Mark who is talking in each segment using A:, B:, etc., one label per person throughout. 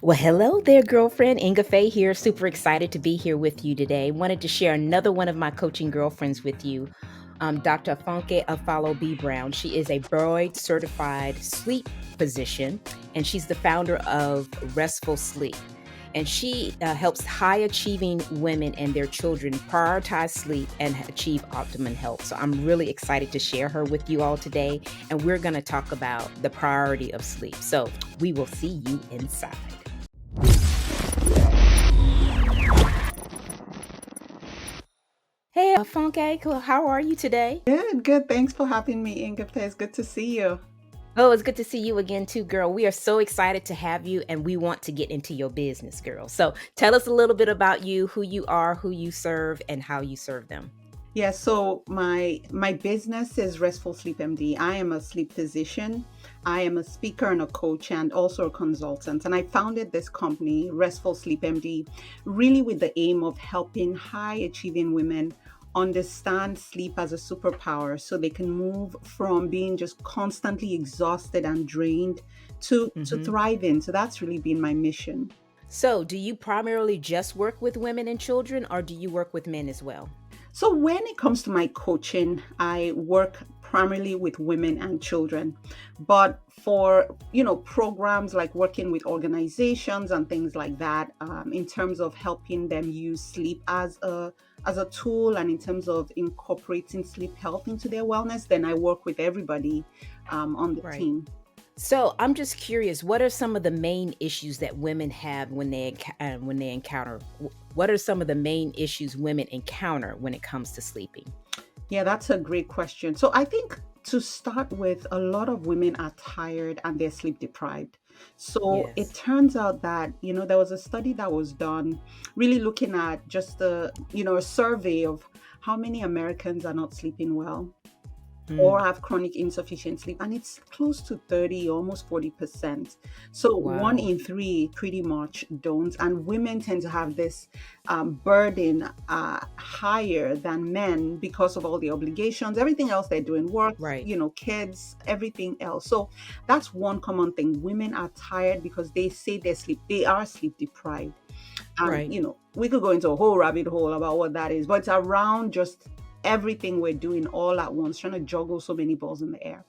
A: Well, hello there, girlfriend. Ingafay here. Super excited to be here with you today. Wanted to share another one of my coaching girlfriends with you, Dr. Funke Afolabi-Brown. She is a board certified sleep physician, and she's the founder of Restful Sleep. And she helps high achieving women and their children prioritize sleep and achieve optimum health. So I'm really excited to share her with you all today. And we're going to talk about the priority of sleep. So we will see you inside. Hey, Funke, cool. How are you today?
B: Good, good. Thanks for having me, Ingafay. It's good to see you.
A: Oh, it's good to see you again, too, girl. We are so excited to have you, and we want to get into your business, girl. So tell us a little bit about you, who you are, who you serve, and how you serve them.
B: Yeah, so my business is Restful Sleep MD. I am a sleep physician. I am a speaker and a coach and also a consultant. And I founded this company, Restful Sleep MD, really with the aim of helping high achieving women understand sleep as a superpower so they can move from being just constantly exhausted and drained to
A: Hmm.
B: thriving. So that's really been my mission.
A: So, do you primarily just work with women and children, or do you work with men as well?
B: So when it comes to my coaching, I work primarily with women and children. But for, programs like working with organizations and things like that, in terms of helping them use sleep as a tool and in terms of incorporating sleep health into their wellness, then I work with everybody on the
A: Right.
B: team.
A: So, I'm just curious, what are some of the main issues that women have when they encounter? What are some of the main issues women encounter when it comes to sleeping?
B: Yeah, that's a great question. So I think to start with, a lot of women are tired and they're sleep deprived. So it
A: Yes.
B: turns out that, there was a study that was done really looking at just a survey of how many Americans are not sleeping well or
A: Hmm.
B: have chronic insufficient sleep, and it's close to 30, almost 40%. So one
A: Wow.
B: in three pretty much don't, and women tend to have this burden higher than men because of all the obligations, everything else they're doing, work,
A: Right.
B: kids, everything else. So that's one common thing. Women are tired because they are sleep deprived. And,
A: Right.
B: we could go into a whole rabbit hole about what that is, but it's around just everything we're doing all at once, trying to juggle so many balls in the air.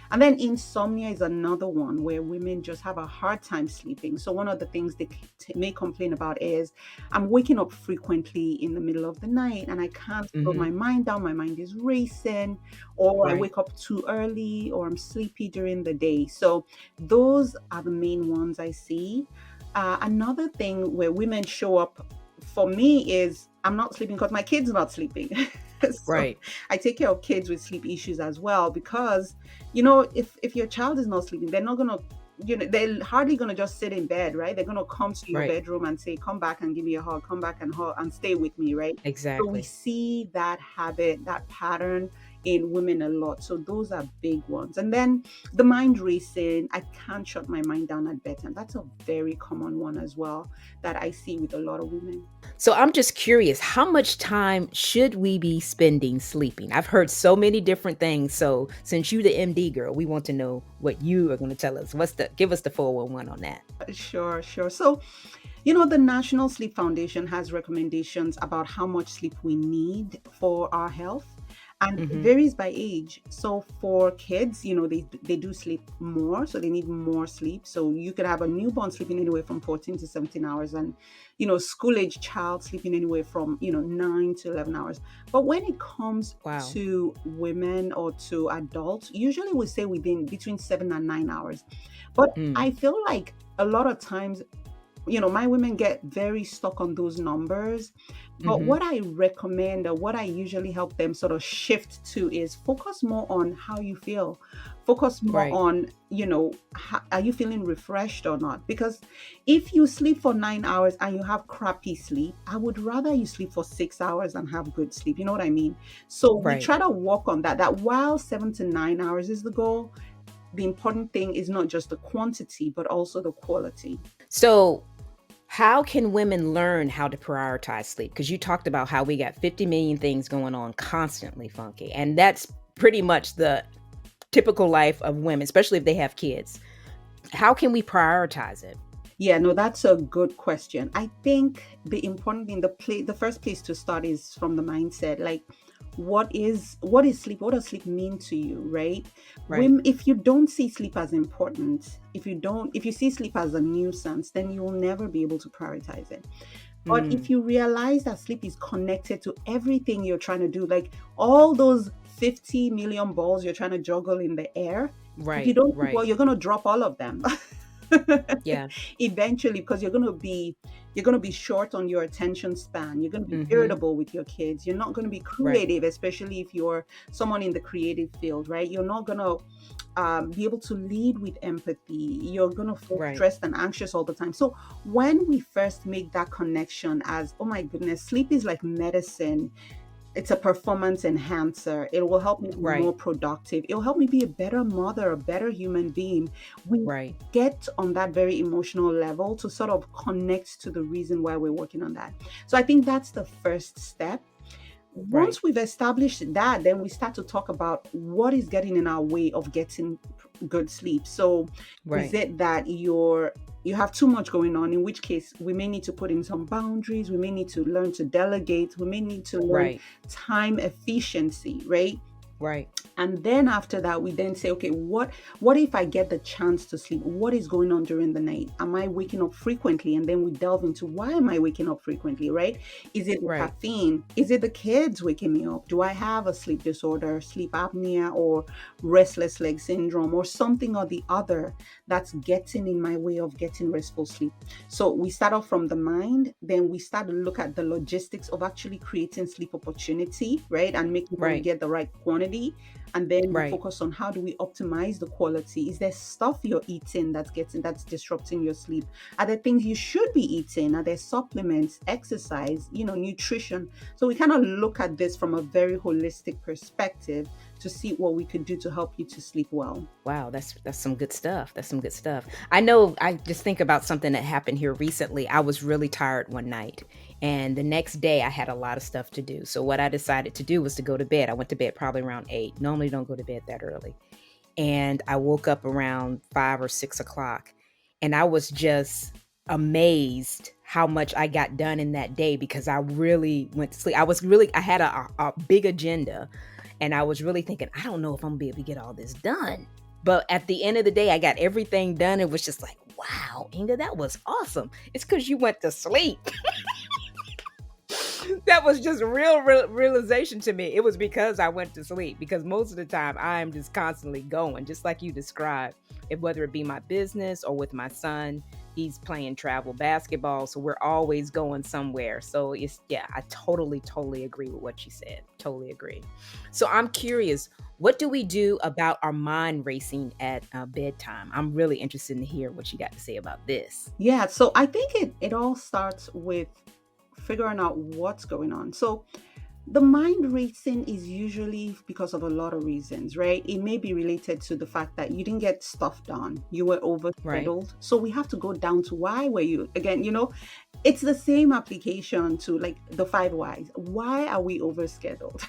B: And then insomnia is another one where women just have a hard time sleeping. So one of the things they may complain about is I'm waking up frequently in the middle of the night and I can't put
A: Hmm.
B: my mind down. My mind is racing, or I
A: Right.
B: wake up too early, or I'm sleepy during the day. So those are the main ones I see. Another thing where women show up for me is I'm not sleeping because my kid's not sleeping. So
A: Right.
B: I take care of kids with sleep issues as well because if your child is not sleeping, they're not gonna, they're hardly gonna just sit in bed, right? They're gonna come to your
A: Right.
B: bedroom and say, "Come back and give me a hug. Come back and hug and stay with me," right? So we
A: Exactly.
B: see that habit, that pattern in women a lot. So those are big ones. And then the mind racing, I can't shut my mind down at bedtime. That's a very common one as well that I see with a lot of women.
A: So I'm just curious, how much time should we be spending sleeping? I've heard so many different things. So since you the MD girl, we want to know what you are going to tell us. Give us the 411 on that.
B: Sure, sure. So, the National Sleep Foundation has recommendations about how much sleep we need for our health, and it
A: Hmm.
B: varies by age. So, for kids, they do sleep more, so they need more sleep. So, you could have a newborn sleeping anywhere from 14 to 17 hours, and, school age child sleeping anywhere from, 9 to 11 hours. But when it comes
A: Wow.
B: to women or to adults, usually we say within between 7 and 9 hours. But
A: Mm.
B: I feel like a lot of times, my women get very stuck on those numbers. But
A: Hmm.
B: what I recommend or what I usually help them sort of shift to is focus more on how you feel. Focus more
A: Right.
B: on, are you feeling refreshed or not? Because if you sleep for 9 hours and you have crappy sleep, I would rather you sleep for 6 hours and have good sleep. You know what I mean? So we
A: Right.
B: try to work on that. That while 7 to 9 hours is the goal, the important thing is not just the quantity, but also the quality.
A: So how can women learn how to prioritize sleep? Because you talked about how we got 50 million things going on constantly, Funky. And that's pretty much the typical life of women, especially if they have kids. How can we prioritize it?
B: Yeah, no, that's a good question. I think the important thing, the first place to start is from the mindset. Like, what is sleep? What does sleep mean to you, right?
A: Right.
B: If you don't see sleep as important, if you see sleep as a nuisance, then you will never be able to prioritize it. But if
A: Mm.
B: you realize that sleep is connected to everything you're trying to do, like all those 50 million balls you're trying to juggle in the air, if you
A: Right.
B: don't sleep well,
A: Right.
B: you're going to drop all of them.
A: Yeah.
B: Eventually, because you're going to be short on your attention span. You're going to be
A: Mm-hmm.
B: irritable with your kids. You're not going to be
A: Right.
B: creative, especially if you're someone in the creative field, right? You're not going to be able to lead with empathy. You're going to feel
A: Right.
B: stressed and anxious all the time. So when we first make that connection as, oh my goodness, sleep is like medicine, it's a performance enhancer. It will help me be
A: Right.
B: more productive. It will help me be a better mother, a better human being. We
A: Right.
B: get on that very emotional level to sort of connect to the reason why we're working on that. So I think that's the first step.
A: Right.
B: Once we've established that, then we start to talk about what is getting in our way of getting good sleep. So is
A: Right.
B: it that you have too much going on, in which case we may need to put in some boundaries, we may need to learn to delegate, we may need to learn
A: Right.
B: time efficiency, right?
A: Right.
B: And then after that, we then say, okay, what if I get the chance to sleep? What is going on during the night? Am I waking up frequently? And then we delve into, why am I waking up frequently, right? Is it the
A: Right.
B: caffeine? Is it the kids waking me up? Do I have a sleep disorder, sleep apnea, or restless leg syndrome, or something or the other that's getting in my way of getting restful sleep? So we start off from the mind, then we start to look at the logistics of actually creating sleep opportunity, right? And making sure we
A: Right.
B: get the right quantity. And then we
A: Right.
B: focus on, how do we optimize the quality? Is there stuff you're eating that's disrupting your sleep? Are there things you should be eating? Are there supplements, exercise, nutrition? So we kind of look at this from a very holistic perspective to see what we could do to help you to sleep well.
A: Wow, that's some good stuff. That's some good stuff. I know I just think about something that happened here recently. I was really tired one night, and the next day I had a lot of stuff to do. So what I decided to do was to go to bed. I went to bed probably around 8. Normally don't go to bed that early. And I woke up around 5 or 6 o'clock, and I was just amazed how much I got done in that day because I really went to sleep. I had a big agenda, and I was really thinking, I don't know if I'm gonna be able to get all this done. But at the end of the day, I got everything done. It was just like, wow, Inga, that was awesome. It's because you went to sleep. That was just real realization to me. It was because I went to sleep. Because most of the time, I am just constantly going, just like you described. Whether it be my business or with my son, he's playing travel basketball, so we're always going somewhere. So it's, yeah, I totally agree with what you said. Totally agree. So I'm curious, what do we do about our mind racing at bedtime? I'm really interested to hear what you got to say about this.
B: Yeah, so I think it all starts with figuring out what's going on. So the mind racing is usually because of a lot of reasons, right? It may be related to the fact that you didn't get stuff done, you were
A: Right.
B: overscheduled. So we have to go down to why were you, again, it's the same application to like the five whys. Why are we overscheduled?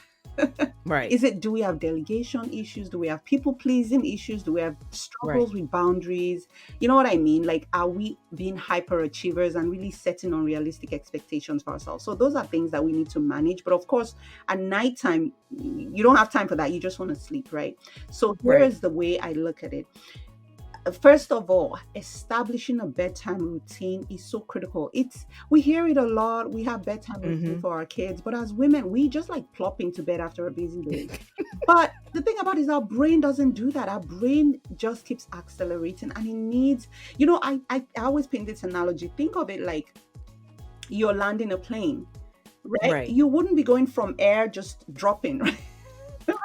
A: Right.
B: Do we have delegation issues? Do we have people pleasing issues? Do we have
A: Right.
B: struggles with boundaries? You know what I mean? Like, are we being hyperachievers and really setting unrealistic expectations for ourselves? So those are things that we need to manage. But of course, at nighttime, you don't have time for that. You just want to sleep, right? So here
A: Right.
B: is the way I look at it. First of all, establishing a bedtime routine is so critical. We hear it a lot. We have bedtime routine
A: Mm-hmm.
B: for our kids, but as women, we just like plop into bed after a busy day. But the thing about it is our brain doesn't do that. Our brain just keeps accelerating, and it needs, I always paint this analogy. Think of it like you're landing a plane, right?
A: Right.
B: You wouldn't be going from air just dropping, right?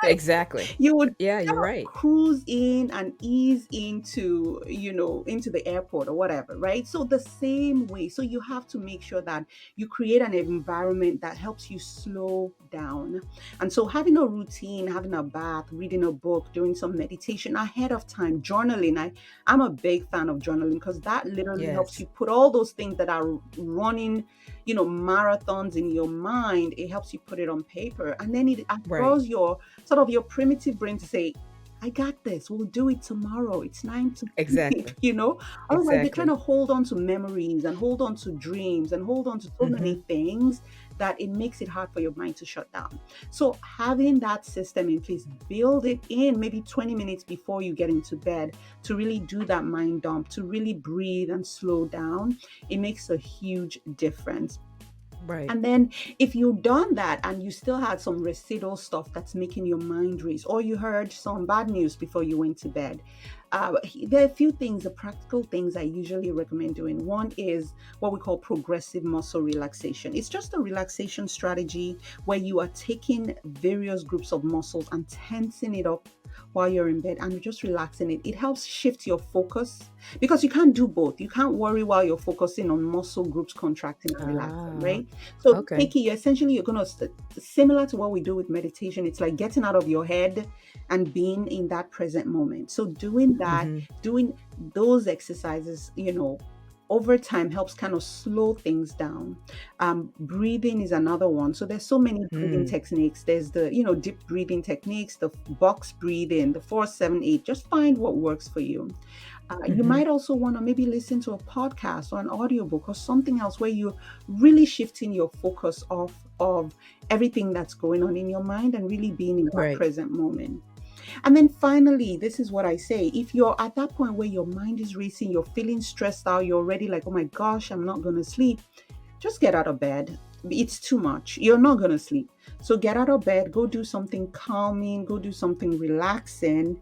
A: Exactly.
B: You would
A: Yeah,
B: kind
A: you're
B: of
A: right.
B: cruise in and ease into the airport or whatever, right? So the same way, so you have to make sure that you create an environment that helps you slow down. And so having a routine, having a bath, reading a book, doing some meditation ahead of time, journaling. I'm a big fan of journaling because that literally helps
A: Yes.
B: you put all those things that are running, marathons in your mind. It helps you put it on paper, and then it
A: Right.
B: allows your sort of your primitive brain to say, I got this. We'll do it tomorrow. It's 9 to sleep,
A: Exactly.
B: Otherwise, they kind
A: Exactly.
B: of hold on to memories and hold on to dreams and hold on to so
A: Hmm.
B: many things that it makes it hard for your mind to shut down. So having that system in place, build it in maybe 20 minutes before you get into bed to really do that mind dump, to really breathe and slow down. It makes a huge difference.
A: Right.
B: And then if you've done that and you still had some residual stuff that's making your mind race, or you heard some bad news before you went to bed, there are a few things, the practical things I usually recommend doing. One is what we call progressive muscle relaxation. It's just a relaxation strategy where you are taking various groups of muscles and tensing it up while you're in bed and just relaxing it. It helps shift your focus because you can't do both. You can't worry while you're focusing on muscle groups contracting and relaxing,
A: Ah,
B: right? So
A: okay.
B: taking you essentially you're gonna similar to what we do with meditation. It's like getting out of your head and being in that present moment. So doing that,
A: Hmm.
B: doing those exercises, over time helps kind of slow things down. Breathing is another one. So there's so many breathing
A: Mm.
B: techniques. There's the deep breathing techniques, the box breathing, the 4-7-8. Just find what works for you. You
A: Hmm.
B: might also want to maybe listen to a podcast or an audiobook or something else where you're really shifting your focus off of everything that's going on in your mind and really being in that
A: Right.
B: present moment. And then finally, this is what I say: if you're at that point where your mind is racing, you're feeling stressed out, you're already like, oh my gosh, I'm not going to sleep, just get out of bed. It's too much. You're not going to sleep. So get out of bed, go do something calming, go do something relaxing.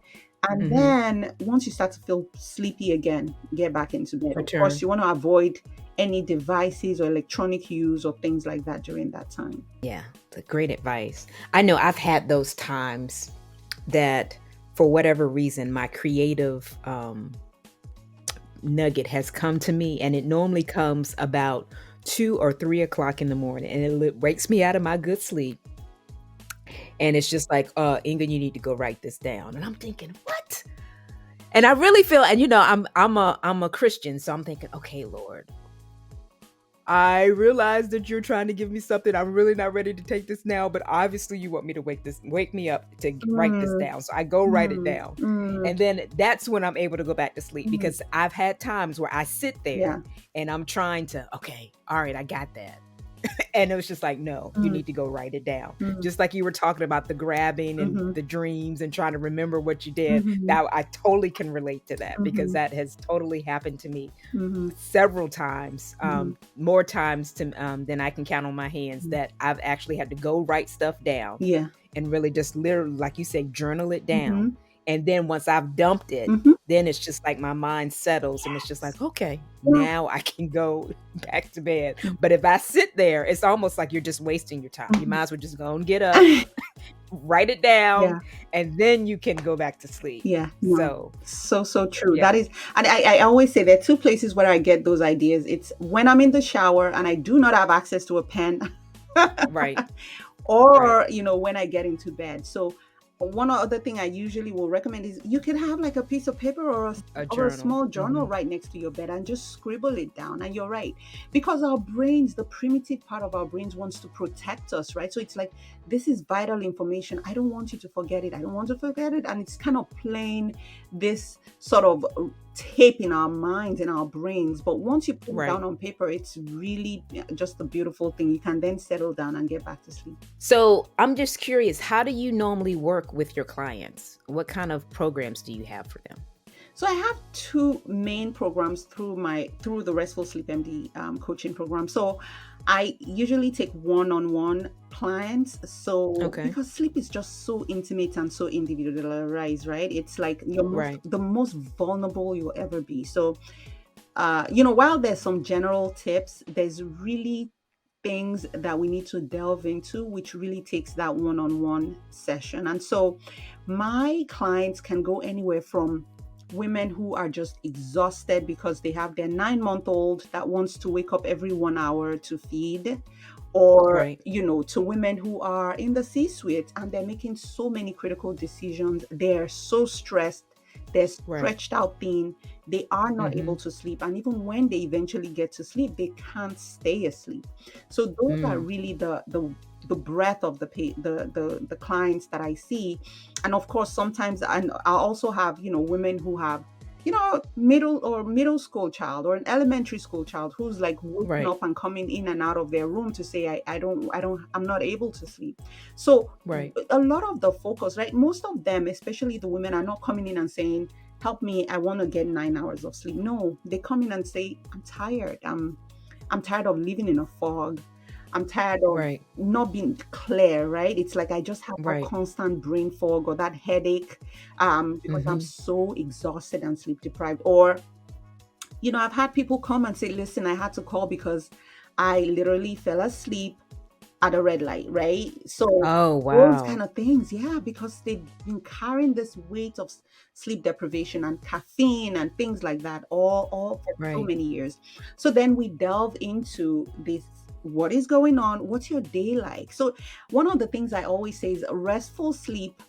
B: And
A: Hmm.
B: then once you start to feel sleepy again, get back into bed. Of course,
A: Return.
B: you want to avoid any devices or electronic use or things like that during that time.
A: Yeah, the great advice. I know I've had those times that, for whatever reason, my creative nugget has come to me, and it normally comes about 2 or 3 o'clock in the morning, and wakes me out of my good sleep. And it's just like, Inga, you need to go write this down. And I'm thinking, what? And I really feel, and I'm a Christian, so I'm thinking, okay, Lord, I realize that you're trying to give me something. I'm really not ready to take this now, but obviously you want me to wake me up to write this
B: Mm,
A: down. So I go write it
B: mm,
A: down.
B: mm,
A: And then that's when I'm able to go back to sleep,
B: mm.
A: because I've had times where I sit there
B: Yeah.
A: and I'm trying to, okay, all right, I got that. And it was just like, no, you
B: Mm,
A: need to go write it down.
B: mm,
A: Just like you were talking about the grabbing and
B: mhm,
A: the dreams and trying to remember what you did.
B: mhm,
A: That I totally can relate to that, because
B: mhm,
A: that has totally happened to me
B: mhm,
A: several times,
B: mhm,
A: more times than I can count on my hands,
B: mhm.
A: that I've actually had to go write stuff down
B: Yeah.
A: and really just literally, like you say, journal it down.
B: Mhm,
A: And then once I've dumped it,
B: mhm.
A: then it's just like my mind settles and it's just like,
B: Yes.
A: okay,
B: Yeah.
A: now I can go back to bed.
B: Mm,
A: But if I sit there, it's almost like you're just wasting your time. You
B: mhm.
A: might as well just go and get up, write it down,
B: Yeah.
A: and then you can go back to sleep.
B: Yeah, no.
A: So,
B: So, so true. That
A: yeah,
B: is, and I always say there are two places where I get those ideas. It's when I'm in the shower and I do not have access to a pen,
A: right, right.
B: or when I get into bed. So one other thing I usually will recommend is you can have like a piece of paper
A: A
B: or a
A: journal.
B: small journal
A: Hmm.
B: right next to your bed and just scribble it down. And you're right, because our brains, the primitive part of our brains, wants to protect us, right? So it's like, this is vital information, I don't want you to forget it, I don't want to forget it. And it's kind of playing this sort of tape in our minds, in our brains. But once you put it
A: Right.
B: down on paper, it's really just a beautiful thing. You can then settle down and get back to sleep.
A: So I'm just curious, how do you normally work with your clients? What kind of programs do you have for them?
B: So I have two main programs through the Restful Sleep MD coaching program. So I usually take one-on-one clients. So
A: Okay.
B: because sleep is just so intimate and so individualized, right? It's like
A: Right.
B: the most vulnerable you'll ever be. So while there's some general tips, there's really things that we need to delve into, which really takes that one-on-one session. And so my clients can go anywhere from women who are just exhausted because they have their 9-month old that wants to wake up every 1 hour to feed, or
A: Right.
B: to women who are in the C-suite and they're making so many critical decisions, they're so stressed, they're
A: Right.
B: stretched out thin, they are not able
A: Mhm.
B: to sleep, and even when they eventually get to sleep, they can't stay asleep. So those are
A: Mm.
B: really the the breadth of the clients that I see. And of course, sometimes I also have, women who have, middle school child or an elementary school child who's like waking
A: Right.
B: up and coming in and out of their room to say, I'm not able to sleep. So
A: Right.
B: a lot of the focus, right? Most of them, especially the women, are not coming in and saying, help me, I want to get 9 hours of sleep. No, they come in and say, I'm tired. I'm tired of living in a fog. I'm tired of
A: Right.
B: not being clear, right? It's like I just have that
A: Right.
B: constant brain fog or that headache, because I'm
A: Mm-hmm.
B: so exhausted and sleep deprived. Or, I've had people come and say, listen, I had to call because I literally fell asleep at a red light, right? So
A: Oh,
B: those
A: wow.
B: kind of things, yeah, because they've been carrying this weight of sleep deprivation and caffeine and things like that all for so
A: Right.
B: many years. So then we delve into this. What is going on? What's your day like? So one of the things I always say is restful sleep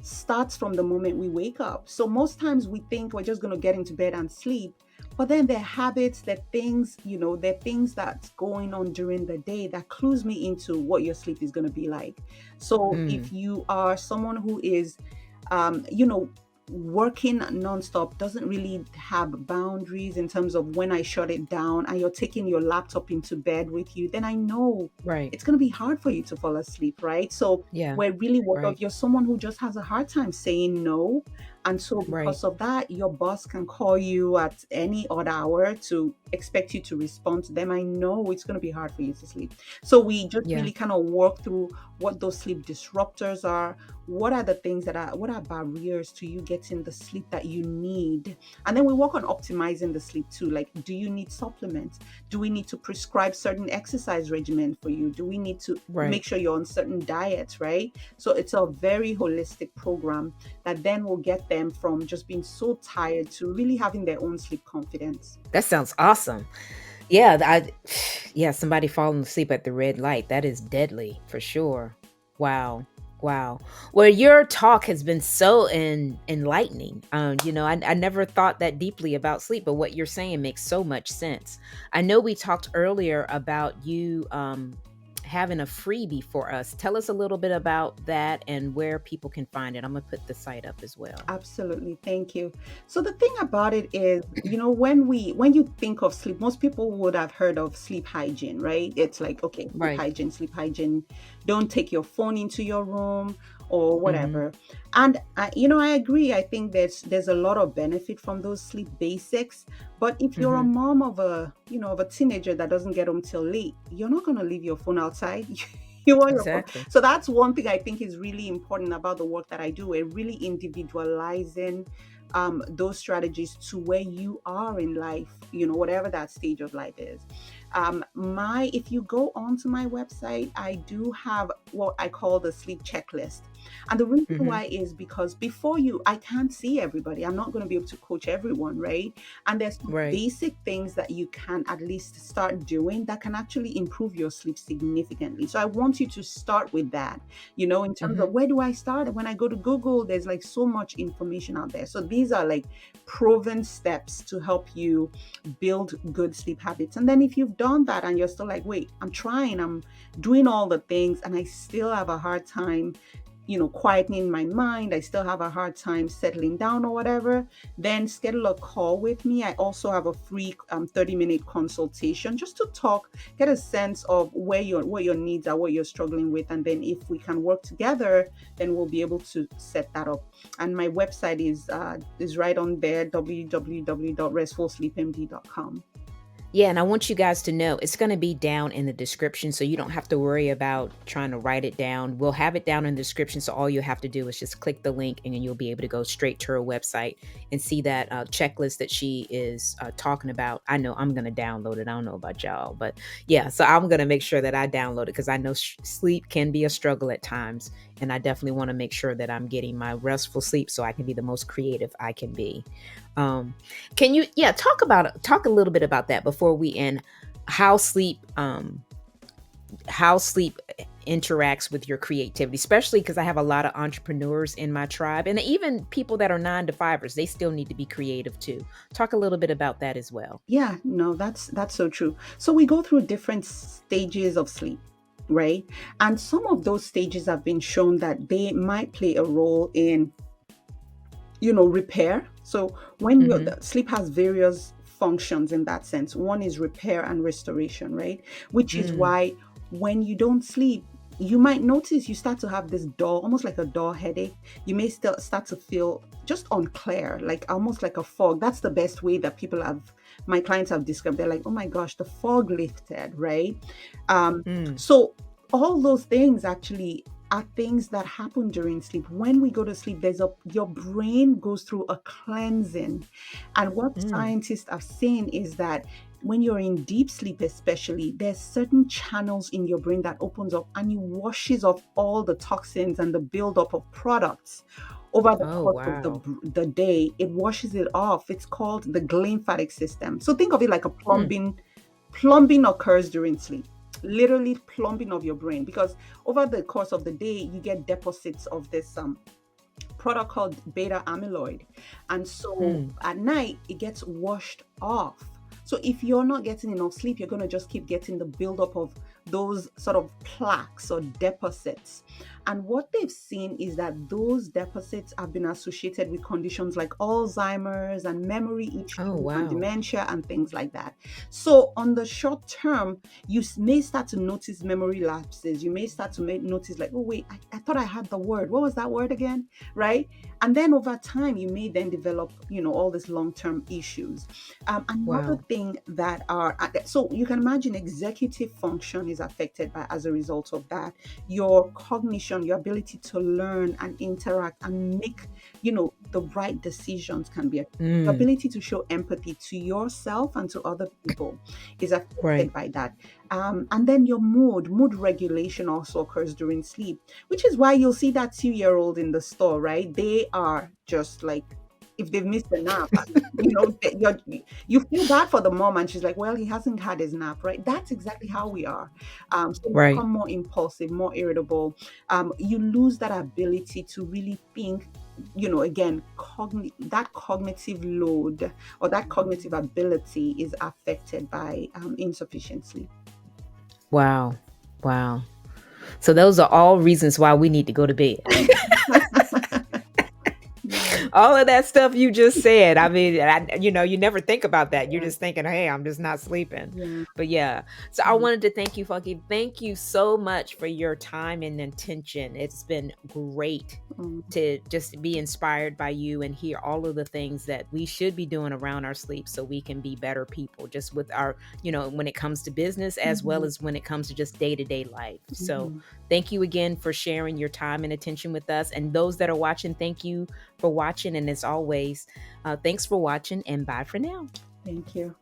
B: starts from the moment we wake up. So most times we think we're just going to get into bed and sleep, but then there are habits, there are things that's going on during the day that clues me into what your sleep is going to be like. So if
A: Mm.
B: you are someone who is, um, you know, working nonstop, doesn't really have boundaries in terms of when I shut it down, and you're taking your laptop into bed with you, then I know
A: Right.
B: it's going to be hard for you to fall asleep, right? So
A: Yeah.
B: we're really worried
A: Right.
B: if you're someone who just has a hard time saying no. And so
A: Right.
B: because of that, your boss can call you at any odd hour to expect you to respond to them. I know it's going to be hard for you to sleep. So we just
A: Yeah.
B: really kind of work through what those sleep disruptors are. What are the things what are barriers to you getting the sleep that you need? And then we work on optimizing the sleep too. Like, do you need supplements? Do we need to prescribe certain exercise regimen for you? Do we need to
A: Right.
B: make sure you're on certain diets, right? So it's a very holistic program that then will get them from just being so tired to really having their own sleep confidence.
A: That sounds awesome. Yeah, yeah, somebody falling asleep at the red light, that is deadly for sure. Wow. Wow. Well, your talk has been so enlightening. I never thought that deeply about sleep, but what you're saying makes so much sense. I know we talked earlier about you having a freebie for us. Tell us a little bit about that and where people can find it. I'm going to put the site up as well.
B: Absolutely. Thank you. So the thing about it is, when you think of sleep, most people would have heard of sleep hygiene, right? It's like, okay,
A: Right.
B: sleep hygiene. Don't take your phone into your room or
A: Mhm.
B: whatever. And I agree. I think there's a lot of benefit from those sleep basics. But if you're a
A: Mhm.
B: mom of a teenager that doesn't get home till late, you're not going to leave your phone outside. You want your phone.
A: Exactly.
B: So that's one thing I think is really important about the work that I do. We're really individualizing those strategies to where you are in life, whatever that stage of life is. If you go onto my website, I do have what I call the sleep checklist. And the reason
A: Mhm.
B: why is because I can't see everybody. I'm not going to be able to coach everyone, right? And there's some
A: Right.
B: basic things that you can at least start doing that can actually improve your sleep significantly. So I want you to start with that, in terms of
A: Mhm.
B: where do I start? When I go to Google, there's like so much information out there. So these are like proven steps to help you build good sleep habits. And then if you've done that and you're still like, wait, I'm doing all the things and I still have a hard time, quietening my mind, I still have a hard time settling down or whatever, then schedule a call with me. I also have a free 30-minute consultation just to talk, get a sense of what your needs are, what you're struggling with. And then if we can work together, then we'll be able to set that up. And my website is right on there, www.restfulsleepmd.com.
A: Yeah, and I want you guys to know it's going to be down in the description, so you don't have to worry about trying to write it down. We'll have it down in the description, so all you have to do is just click the link, and then you'll be able to go straight to her website and see that checklist that she is talking about. I know I'm going to download it. I don't know about y'all, but yeah, so I'm going to make sure that I download it because I know sleep can be a struggle at times, and I definitely want to make sure that I'm getting my restful sleep so I can be the most creative I can be. Um, can you, yeah, talk a little bit about that before we end? How sleep, how sleep interacts with your creativity, especially because I have a lot of entrepreneurs in my tribe, and even people that are 9 to 5ers. They still need to be creative too. Talk a little bit about that as well.
B: Yeah, no, that's so true. So we go through different stages of sleep. right? And some of those stages have been shown that they might play a role in, repair. So when your
A: Mm-hmm.
B: sleep has various functions in that sense. One is repair and restoration, right? Which is
A: Mm.
B: why when you don't sleep, you might notice you start to have this dull, almost like a dull headache. You may still start to feel just unclear, like almost like a fog. That's the best way that my clients have described. They're like, oh my gosh, the fog lifted, right? Um,
A: Mm.
B: so all those things actually are things that happen during sleep. When we go to sleep, your brain goes through a cleansing. And what
A: Mm.
B: scientists are saying is that when you're in deep sleep, especially, there's certain channels in your brain that opens up and it washes off all the toxins and the buildup of products over the
A: Oh,
B: course of
A: wow.
B: the day. It washes it off. It's called the glymphatic system. So think of it like a
A: Hmm.
B: plumbing occurs during sleep, literally plumbing of your brain, because over the course of the day you get deposits of this product called beta amyloid, and so
A: Mm.
B: at night it gets washed off. So if you're not getting enough sleep, you're going to just keep getting the buildup of those sort of plaques or deposits. And what they've seen is that those deposits have been associated with conditions like Alzheimer's and memory
A: Oh,
B: issues and
A: wow.
B: dementia and things like that. So on the short term, may start to notice memory lapses. You may start to notice like, oh wait, I thought I had the word. What was that word again? Right? And then over time, you may then develop, all these long-term issues. Another
A: Wow.
B: thing that are so you can imagine executive function is affected by as a result of that. Your cognition, your ability to learn and interact and make, the right decisions can be affected. Your
A: Mm.
B: ability to show empathy to yourself and to other people is
A: Right.
B: affected by that. And then your mood regulation also occurs during sleep, which is why you'll see that 2-year-old in the store, right? They are just like, if they've missed a nap, you feel bad for the mom, and she's like, well, he hasn't had his nap, right? That's exactly how we are. So you
A: Right.
B: become more impulsive, more irritable. You lose that ability to really think. Again, that cognitive load or that cognitive ability is affected by insufficient sleep.
A: Wow. Wow. So those are all reasons why we need to go to bed.
B: Yeah,
A: All of that stuff you just said. I mean, you never think about that. You're
B: yeah,
A: just thinking, hey, I'm just not sleeping.
B: yeah.
A: But yeah. So I
B: Mm,
A: wanted to thank you, Funky. Thank you so much for your time and attention. It's been great
B: mm,
A: to just be inspired by you and hear all of the things that we should be doing around our sleep so we can be better people, just with our, when it comes to business as well
B: mhm,
A: as when it comes to just day to day life. So
B: mhm.
A: thank you again for sharing your time and attention with us. And those that are watching, thank you for watching. And as always, thanks for watching and bye for now.
B: Thank you.